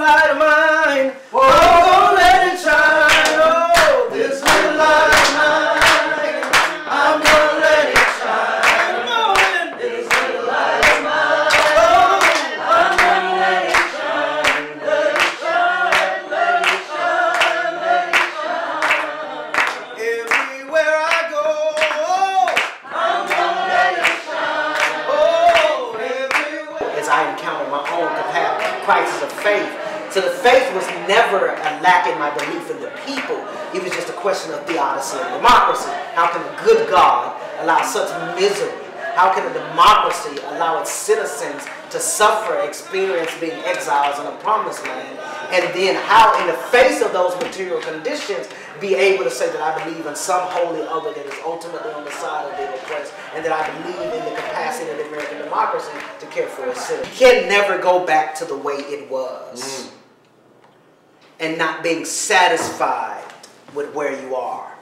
light of mine, oh, I'm gonna let it shine. Oh, this little light of mine, I'm gonna let it shine. Come on, this little light of mine, oh, I'm gonna let it shine. Let it shine, let it shine, let it shine. Everywhere I go, I'm gonna let it shine. Oh, everywhere. As I encounter my own crisis of faith. So the faith was never a lack in my belief in the people. It was just a question of theodicy and democracy. How can a good God allow such misery? How can a democracy allow its citizens to suffer, experience being exiles in a promised land? And then how, in the face of those material conditions, be able to say that I believe in some holy other that is ultimately on the side of the oppressed, and that I believe in the capacity of the American democracy to care for its citizens. You can never go back to the way it was and not being satisfied with where you are.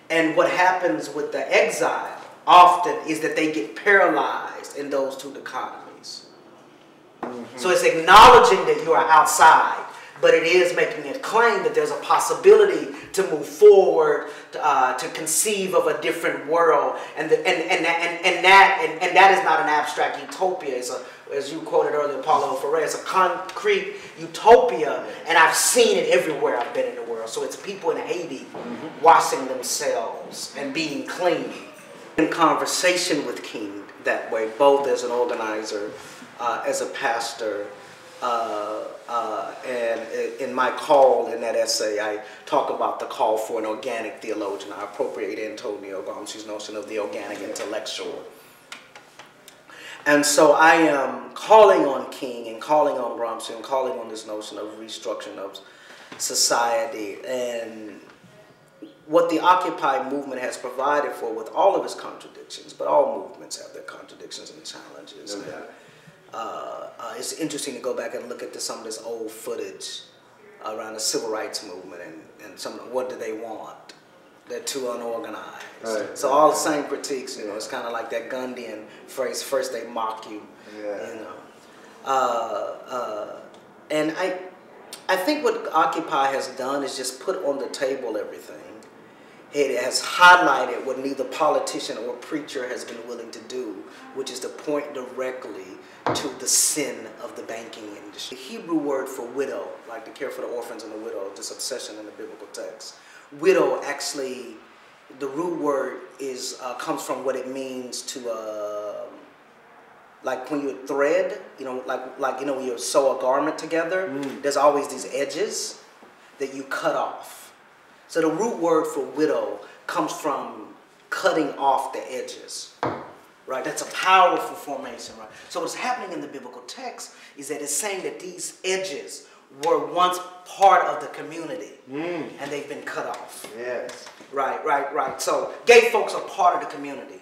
And what happens with the exile often is that they get paralyzed in those two dichotomies. So it's acknowledging that you are outside, but it is making a claim that there's a possibility to move forward, to conceive of a different world, and that is not an abstract utopia. It's a, as you quoted earlier, Paulo Freire, it's a concrete utopia, and I've seen it everywhere I've been in the world. So it's people in Haiti washing themselves and being clean. In conversation with King that way, both as an organizer, as a pastor, and in my call in that essay, I talk about the call for an organic theologian. I appropriate Antonio Gramsci's notion of the organic intellectual. And so I am calling on King and calling on Gramsci and calling on this notion of restructuring of society, and what the Occupy movement has provided for, with all of its contradictions, but all movements have their contradictions and challenges. Okay. It's interesting to go back and look at some of this old footage around the civil rights movement, and what do they want? They're too unorganized. Right. So all the same critiques, you know, it's kind of like that Gandhian phrase, first they mock you, you know. And I think what Occupy has done is just put on the table everything. It has highlighted what neither politician or preacher has been willing to do, which is to point directly to the sin of the banking industry. The Hebrew word for widow, like to care for the orphans and the widow, this obsession in the biblical text. Widow, actually, the root word is comes from what it means to, like when you thread, you know, like you know, when you sew a garment together, there's always these edges that you cut off. So the root word for widow comes from cutting off the edges, right? That's a powerful formation, right? So what's happening in the biblical text is that it's saying that these edges were once part of the community, and they've been cut off. Yes. Right. So gay folks are part of the community.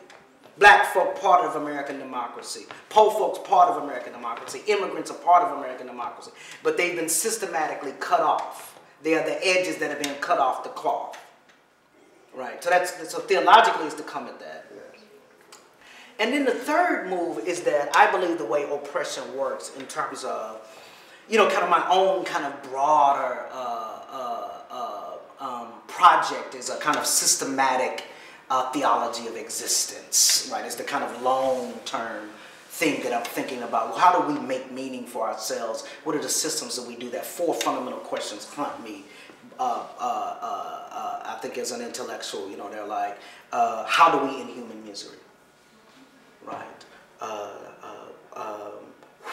Black folk, part of American democracy. Poor folks, part of American democracy. Immigrants are part of American democracy. But they've been systematically cut off. They are the edges that have been cut off the cloth. Right. So theologically is to come at that. Yes. And then the third move is that I believe the way oppression works in terms of, you know, kind of my own kind of broader project is a kind of systematic theology of existence, right? It's the kind of long-term thing that I'm thinking about. Well, how do we make meaning for ourselves? What are the systems that we do that? 4 fundamental questions haunt me, I think, as an intellectual. You know, they're like, how do we end human misery? Right?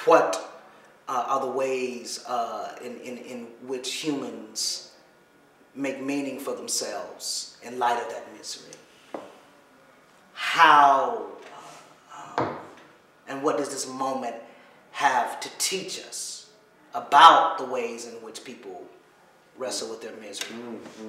What are the ways in which humans make meaning for themselves in light of that misery? How and what does this moment have to teach us about the ways in which people wrestle with their misery,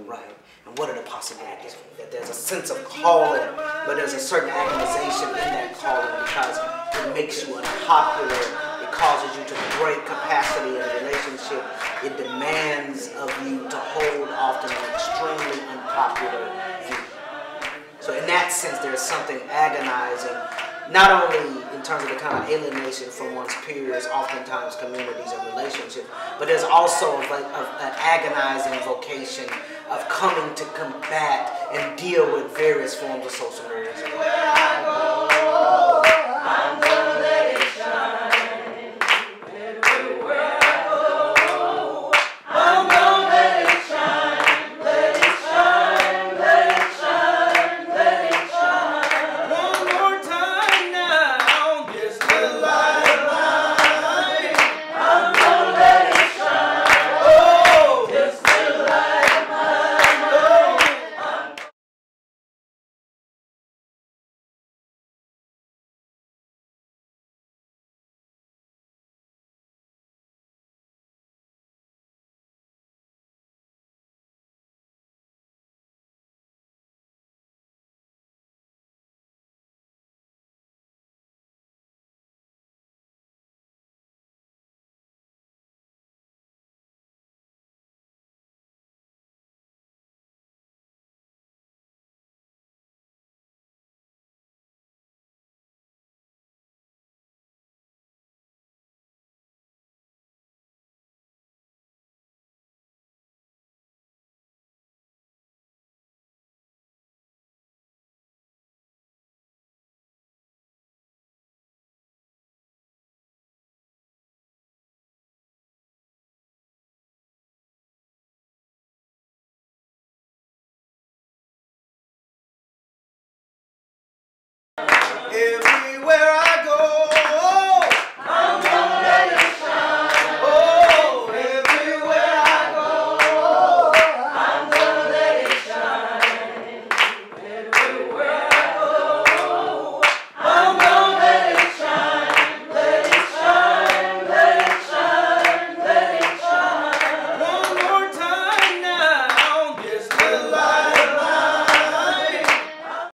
right? And what are the possibilities? That there's a sense of calling, but there's a certain agonization in that calling because it makes you unpopular. It causes you to break capacity in a relationship. It demands of you to hold often an extremely unpopular view. So in that sense, there's something agonizing, not only in terms of the kind of alienation from one's peers, oftentimes communities and relationships. But there's also an agonizing vocation of coming to combat and deal with various forms of social media.